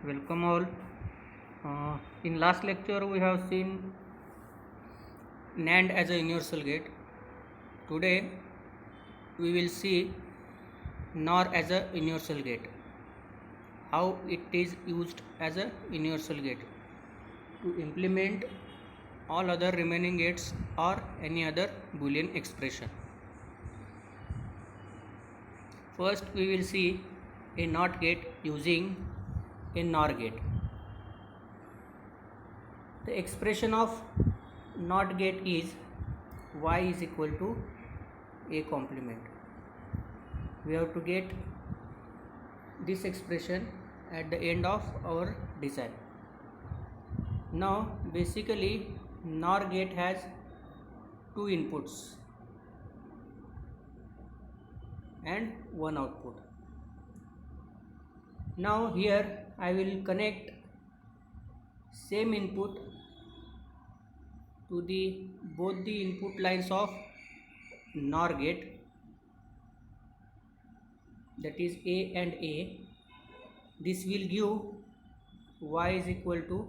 Welcome all. In last lecture we have seen NAND as a universal gate. Today we will see NOR as a universal gate. How it is used as a universal gate to implement all other remaining gates or any other Boolean expression. First we will see a NOT gate using a NOR gate. The expression of NOT gate is y is equal to a complement. We have to get this expression at the end of our design. Now basically NOR gate has two inputs and one output. Now here I will connect same input to both the input lines of NOR gate, that is A and A. This will give y is equal to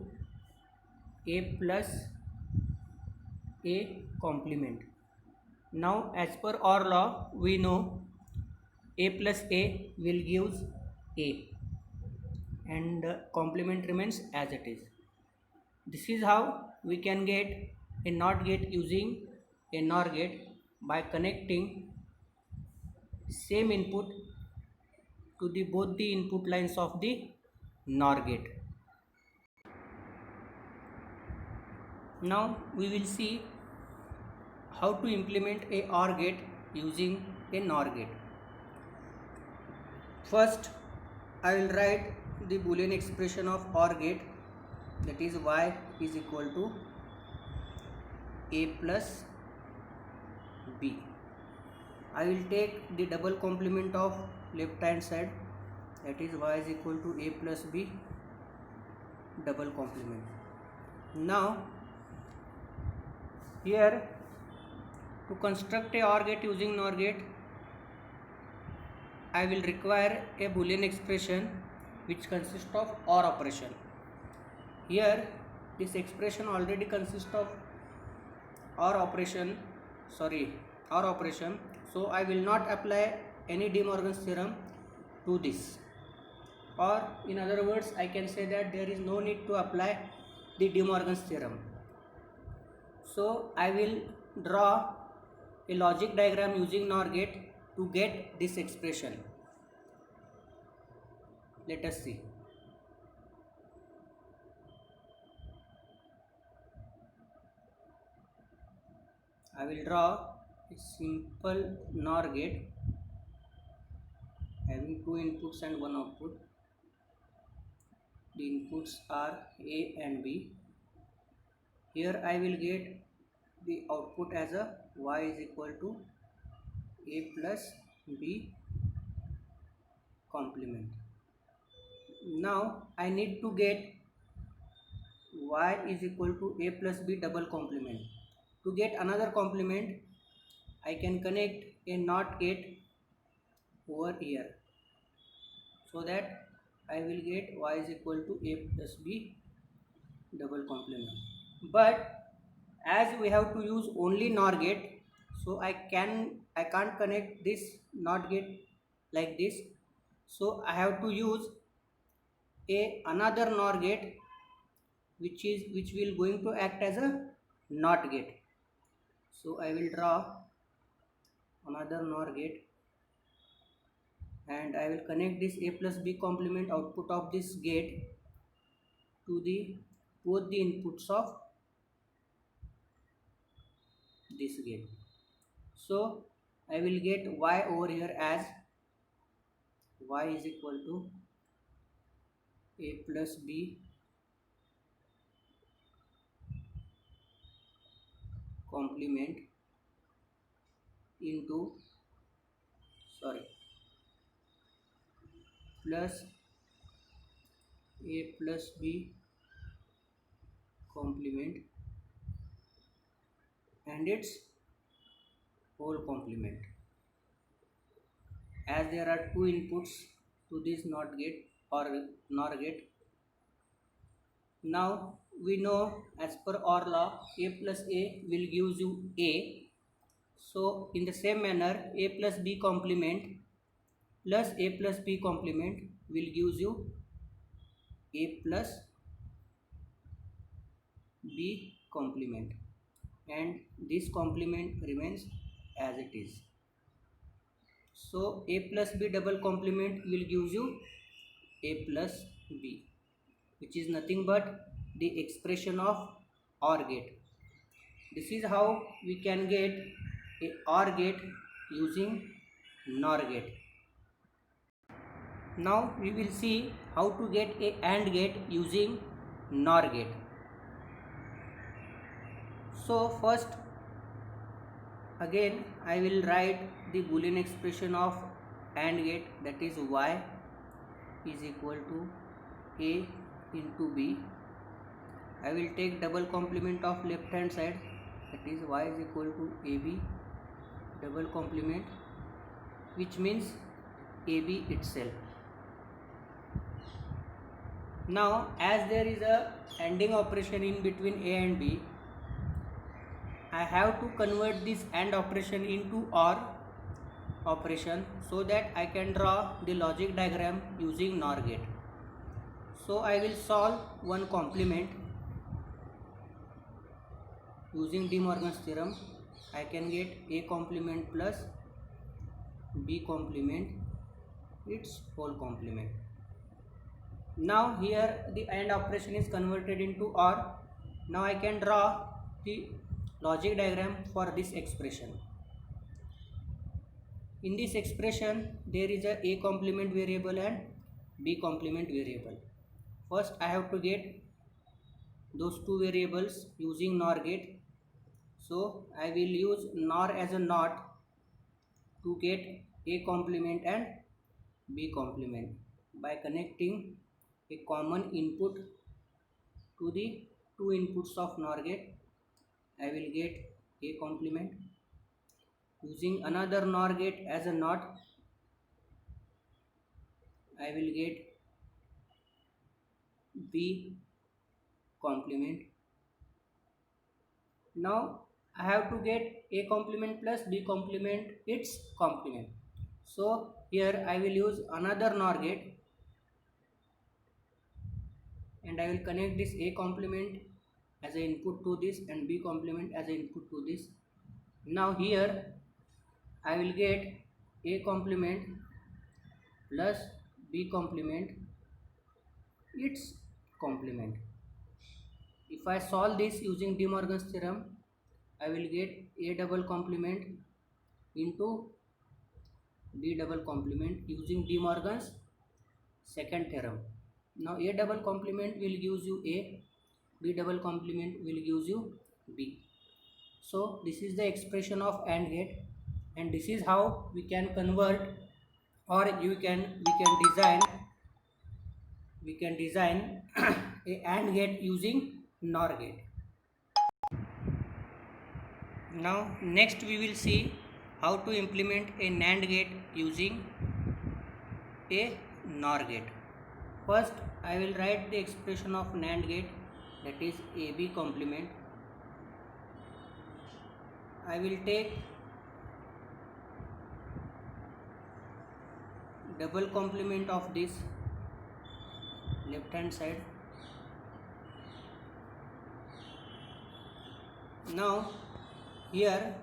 A plus A complement. Now as per OR law we know A plus A will give A and complement remains as it is. This is how we can get a NOT gate using a NOR gate by connecting same input to both the input lines of the NOR gate. Now we will see how to implement a OR gate using a NOR gate. First I will write the Boolean expression of OR gate, that is y is equal to A plus B. I will take the double complement of left hand side, that is y is equal to A plus B double complement. Now here to construct a OR gate using NOR gate I will require a Boolean expression which consists of OR operation. Here this expression already consists of OR operation, so I will not apply any De Morgan's theorem to this, or in other words I can say that there is no need to apply the De Morgan's theorem. So I will draw a logic diagram using NOR gate to get this expression. Let us see. I will draw a simple NOR gate having two inputs and one output. The inputs are A and B. Here I will get the output as a y is equal to A plus B complement. Now I need to get y is equal to A plus B double complement. To get another complement I can connect a NOT gate over here, so that I will get y is equal to A plus B double complement. But as we have to use only NOR gate, so I can't connect this NOT gate like this, so I have to use another NOR gate which will going to act as a NOT gate. So I will draw another NOR gate and I will connect this A plus B complement output of this gate to both the inputs of this gate. So I will get y over here as y is equal to A plus B complement into plus A plus B complement and its whole complement. As there are two inputs to this NOT gate or NOR gate, Now we know as per OR law a plus a will gives you a. So in the same manner a plus b complement plus a plus b complement will gives you a plus b complement, and this complement remains as it is. So a plus b double complement will gives you a plus b, which is nothing but the expression of OR gate. This is how we can get a OR gate using NOR gate. Now we will see how to get a AND gate using NOR gate. So first again I will write the Boolean expression of AND gate, that is y is equal to a into b. I will take double complement of left hand side, that is y is equal to ab double complement, which means ab itself. Now as there is a ANDing operation in between a and b, I have to convert this AND operation into OR operation so that I can draw the logic diagram using NOR gate. So I will solve one complement using De Morgan's theorem. I can get a complement plus b complement its whole complement. Now here the AND operation is converted into OR. Now I can draw the logic diagram for this expression. In this expression there is a complement variable and b complement variable. First I have to get those two variables using NOR gate. So I will use NOR as a NOT to get a complement and b complement by connecting a common input to the two inputs of NOR gate. I will get a complement. Using another NOR gate as a NOT, I will get b complement. Now I have to get a complement plus b complement its complement. So here I will use another NOR gate and I will connect this a complement as an input to this and b complement as an input to this. Now here I will get a complement plus b complement its complement. If I solve this using De Morgan's theorem, I will get a double complement into b double complement using De Morgan's second theorem. Now a double complement will gives you a, b double complement will gives you b. So this is the expression of AND gate, and this is how we can convert, or we can design a AND gate using NOR gate. Now next we will see how to implement a NAND gate using a NOR gate. First I will write the expression of NAND gate, that is AB complement. I will take double complement of this left hand side. Now here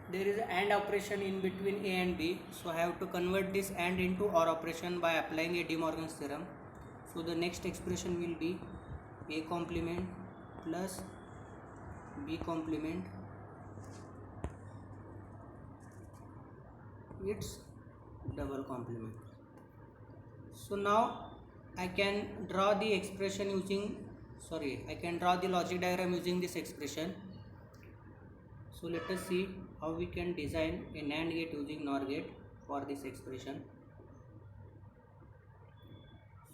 there is an AND operation in between A and B, so I have to convert this AND into OR operation by applying a De Morgan's theorem. So the next expression will be A complement plus B complement its double complement. So now I can draw the expression using, I can draw the logic diagram using this expression. So let us see how we can design a NAND gate using NOR gate for this expression.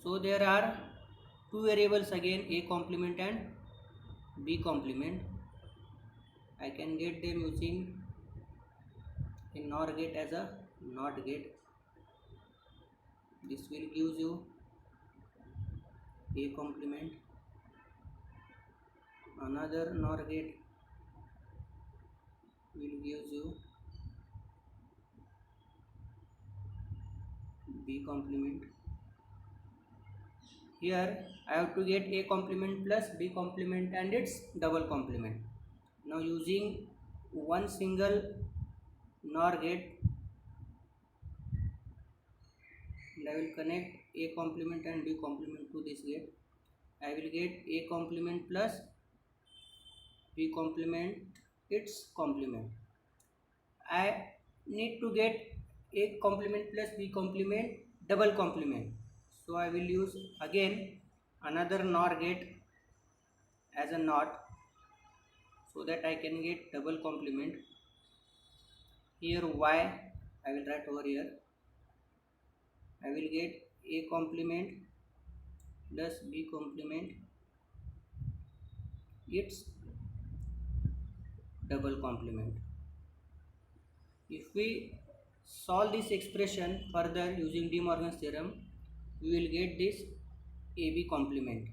So there are two variables again, A complement and B complement. I can get them using a NOR gate as a NOT gate. This will give you A complement another NOR gate will give you B complement. Here I have to get A complement plus B complement and its double complement. Now using one single NOR gate, I will connect A complement and B complement to this gate. I will get A complement plus B complement its complement. I need to get A complement plus B complement double complement. So I will use again another NOR gate as a NOT so that I can get double complement. Here Y I will write over here. I will get A complement plus B complement its double complement. If we solve this expression further using De Morgan's theorem, we will get this AB complement,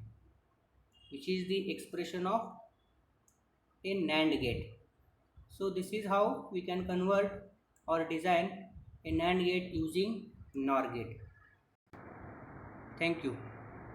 which is the expression of a NAND gate. So this is how we can convert or design a NAND gate using NOR gate. Thank you.